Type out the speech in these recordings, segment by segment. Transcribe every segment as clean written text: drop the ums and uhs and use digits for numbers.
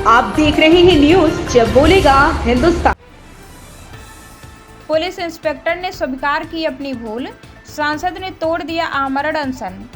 आप देख रहे हैं न्यूज जब बोलेगा हिंदुस्तान। पुलिस इंस्पेक्टर ने स्वीकार की अपनी भूल, सांसद ने तोड़ दिया आमरण अनशन।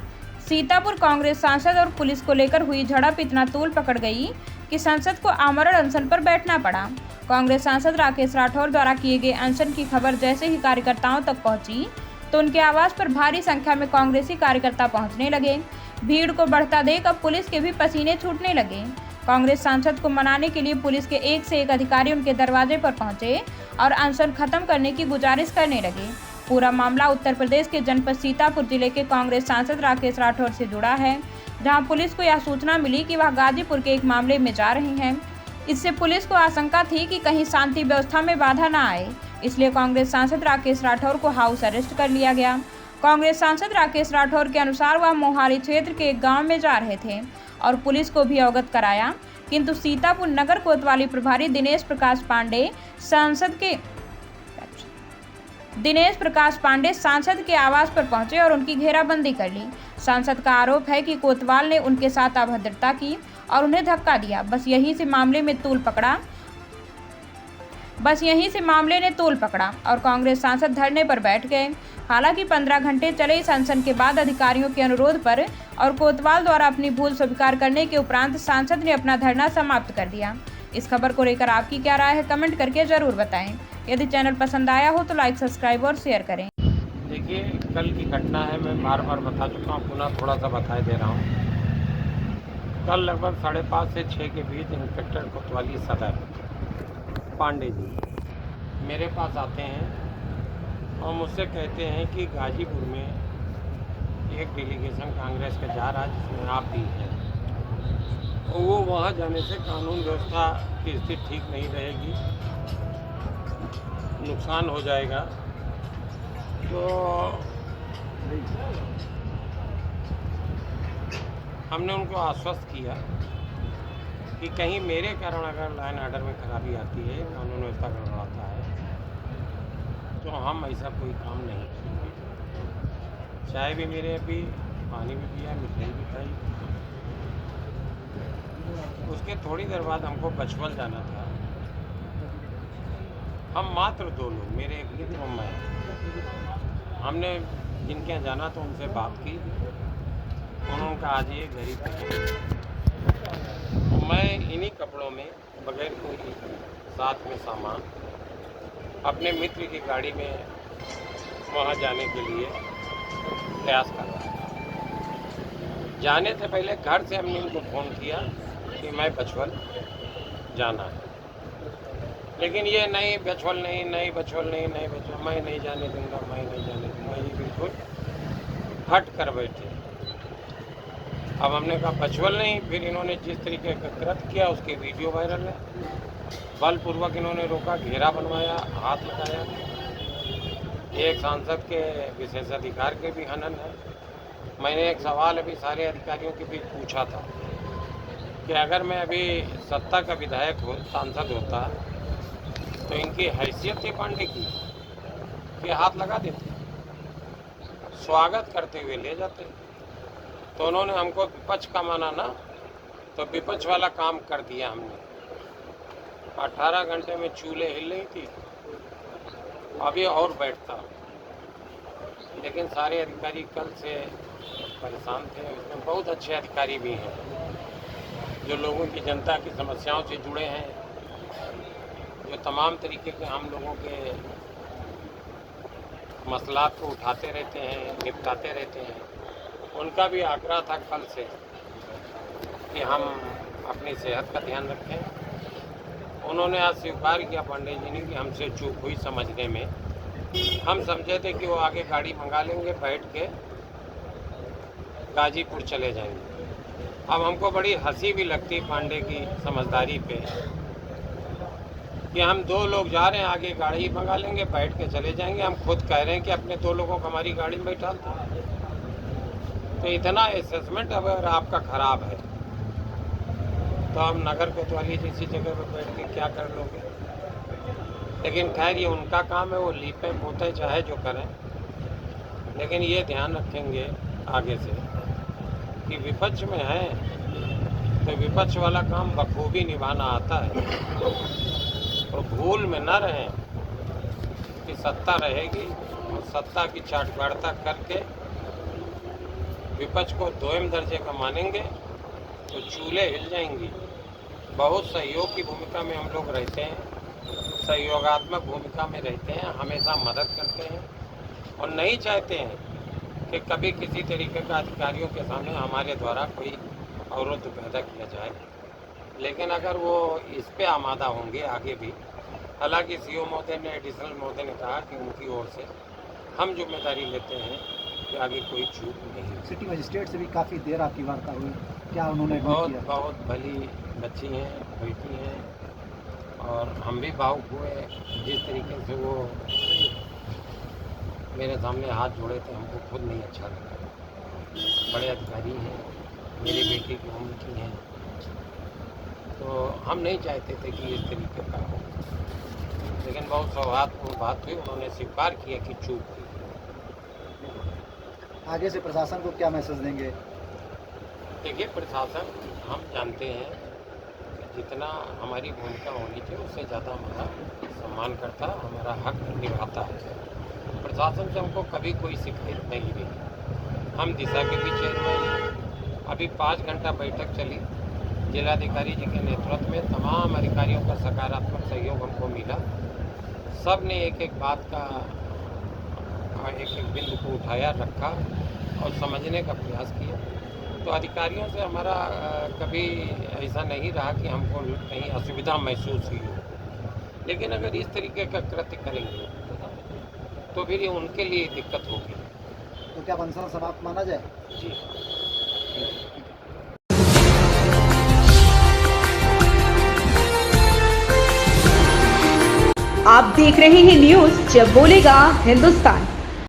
सीतापुर कांग्रेस सांसद और पुलिस को लेकर हुई झड़प इतना तूल पकड़ गई कि सांसद को आमरण अनशन पर बैठना पड़ा। कांग्रेस सांसद राकेश राठौर द्वारा किए गए अनशन की खबर जैसे ही कार्यकर्ताओं तक पहुंची तो उनके आवास पर भारी संख्या में कांग्रेसी कार्यकर्ता पहुंचने लगे। भीड़ को बढ़ता देख अब पुलिस के भी पसीने छूटने लगे। कांग्रेस सांसद को मनाने के लिए पुलिस के एक से एक अधिकारी उनके दरवाजे पर पहुंचे और अनशन खत्म करने की गुजारिश करने लगे। पूरा मामला उत्तर प्रदेश के जनपद सीतापुर जिले के कांग्रेस सांसद राकेश राठौर से जुड़ा है, जहां पुलिस को यह सूचना मिली कि वह गाजीपुर के एक मामले में जा रहे हैं। इससे पुलिस को आशंका थी कि कहीं शांति व्यवस्था में बाधा न आए, इसलिए कांग्रेस सांसद राकेश राठौर को हाउस अरेस्ट कर लिया गया। कांग्रेस सांसद राकेश राठौर के अनुसार वह मोहाली क्षेत्र के एक गाँव में जा रहे थे और पुलिस को भी अवगत कराया, किंतु सीतापुर नगर कोतवाली प्रभारी दिनेश प्रकाश पांडे सांसद के आवास पर पहुंचे और उनकी घेराबंदी कर ली। सांसद का आरोप है कि कोतवाल ने उनके साथ अभद्रता की और उन्हें धक्का दिया। बस यहीं से मामले ने तूल पकड़ा और कांग्रेस सांसद धरने पर बैठ गए। हालांकि 15 घंटे चले इस अनशन के बाद अधिकारियों के अनुरोध पर और कोतवाल द्वारा अपनी भूल स्वीकार करने के उपरांत सांसद ने अपना धरना समाप्त कर दिया। इस खबर को लेकर आपकी क्या राय है, कमेंट करके जरूर बताएं। यदि चैनल पसंद आया हो तो लाइक, सब्सक्राइब और शेयर करें। देखिए, कल की घटना है, मैं बार बार बता चुका हूँ, पुनः थोड़ा सा बता दे रहा हूँ। कल लगभग 5:30 से 6 के बीच इंस्पेक्टर कोतवाली सदर पांडे जी मेरे पास आते हैं और मुझसे कहते हैं कि गाजीपुर में एक डेलीगेशन कांग्रेस का जा रहा है, जिसमें आप भी हैं। वो वहाँ जाने से कानून व्यवस्था की स्थिति ठीक नहीं रहेगी, नुकसान हो जाएगा। तो हमने उनको आश्वस्त किया कि कहीं मेरे कारण अगर लाइन ऑर्डर में खराबी आती है, कानून व्यवस्था गड़बड़ाता है, तो हम ऐसा कोई काम नहीं करेंगे। चाय भी मेरे अभी, पानी भी पिया, मिठाई भी खाई। उसके थोड़ी देर बाद हमको बचपल जाना था। हम मात्र 2 लोग, मेरे एक मित्र और मैं, हमने जिनके यहाँ जाना था उनसे बात की। उन्होंने कहा आज ये घर ही पे। मैं इन्हीं कपड़ों में बगैर कोई साथ में सामान अपने मित्र की गाड़ी में वहाँ जाने के लिए प्रयास कर रहा था। जाने से पहले घर से हमने उनको फ़ोन किया कि मैं बचवल जाना है, लेकिन ये नहीं बचवल नहीं, मैं नहीं जाने दूंगा। ये बिल्कुल हट कर बैठे। अब हमने कहा बचवल नहीं। फिर इन्होंने जिस तरीके का कृत्य किया उसकी वीडियो वायरल है। बलपूर्वक इन्होंने रोका, घेरा बनवाया, हाथ लगाया। एक सांसद के विशेषाधिकार के भी हनन है। मैंने एक सवाल अभी सारे अधिकारियों के बीच पूछा था कि अगर मैं अभी सत्ता का विधायक सांसद होता तो इनकी हैसियत थी पांडे की कि हाथ लगा देते, स्वागत करते हुए ले जाते। तो उन्होंने हमको विपक्ष का माना ना, तो विपक्ष वाला काम कर दिया हमने। 18 घंटे में चूल्हे हिल रही थी, अभी और बैठता। लेकिन सारे अधिकारी कल से परेशान थे। उसमें बहुत अच्छे अधिकारी भी हैं जो लोगों की, जनता की समस्याओं से जुड़े हैं, जो तमाम तरीके के हम लोगों के मसलात को उठाते रहते हैं, निपटाते रहते हैं। उनका भी आग्रह था कल से कि हम अपनी सेहत का ध्यान रखें। उन्होंने आज स्वीकार किया पांडे जी ने कि हमसे चूक हुई समझने में। हम समझे थे कि वो आगे गाड़ी मंगा लेंगे, बैठ के गाजीपुर चले जाएंगे। अब हमको बड़ी हंसी भी लगती पांडे की समझदारी पे कि हम 2 लोग जा रहे हैं, आगे गाड़ी मंगा लेंगे, बैठ के चले जाएंगे। हम खुद कह रहे हैं कि अपने 2 लोगों को हमारी गाड़ी में बैठा दो। तो इतना असेसमेंट अगर आपका ख़राब है तो हम नगर कोतवाली जैसी जगह पर बैठ के क्या कर लोगे। लेकिन खैर ये उनका काम है, वो लीपें पोते चाहे जो करें। लेकिन ये ध्यान रखेंगे आगे से कि विपक्ष में हैं तो विपक्ष वाला काम बखूबी निभाना आता है, और भूल में न रहें कि सत्ता रहेगी और सत्ता की चाटबाड़ता करके विपक्ष को दोयम दर्जे का मानेंगे तो चूल्हे हिल जाएंगी। बहुत सहयोग की भूमिका में हम लोग रहते हैं, सहयोगात्मक भूमिका में रहते हैं, हमेशा मदद करते हैं और नहीं चाहते हैं कि कभी किसी तरीके का अधिकारियों के सामने हमारे द्वारा कोई अवरोध पैदा किया जाए। लेकिन अगर वो इस पे आमादा होंगे आगे भी, हालांकि सीओ महोदय ने, एडिशनल महोदय ने कहा कि उनकी ओर से हम जिम्मेदारी लेते हैं कि आगे कोई चूक नहीं। सिटी मजिस्ट्रेट से भी काफ़ी देर आपकी वार्ता हुई, क्या उन्होंने बहुत भली बच्ची हैं, बेटी हैं, और हम भी भावुक हुए जिस तरीके से वो मेरे सामने हाथ जोड़े थे, हमको खुद नहीं अच्छा लगा। बड़े अधिकारी हैं, मेरी बेटी की उम्र की हैं, तो हम नहीं चाहते थे कि इस तरीके का हो, लेकिन बहुत सौहार्दपूर्ण बात हुई, उन्होंने स्वीकार किया कि चूक हुई। आगे से प्रशासन को क्या मैसेज देंगे? देखिए, प्रशासन हम जानते हैं कि जितना हमारी भूमिका होनी चाहिए उससे ज़्यादा हमारा सम्मान करता, हमारा हक निभाता है। प्रशासन से हमको कभी कोई शिकायत नहीं रही। हम दिशा के भी चेयरमैन हैं। अभी 5 घंटा बैठक चली, जिलाधिकारी जी के नेतृत्व में तमाम अधिकारियों का सकारात्मक सहयोग हमको मिला। सब ने एक एक बात का, एक एक बिंदु को उठाया, रखा और समझने का प्रयास किया। तो अधिकारियों से हमारा कभी ऐसा नहीं रहा कि हमको कहीं असुविधा महसूस हुई हो। लेकिन अगर इस तरीके का कृत्य करेंगे तो फिर ये उनके लिए दिक्कत होगी। तो क्या अनशन समाप्त माना जाए? जी। आप देख रहे हैं न्यूज़ जब बोलेगा हिंदुस्तान।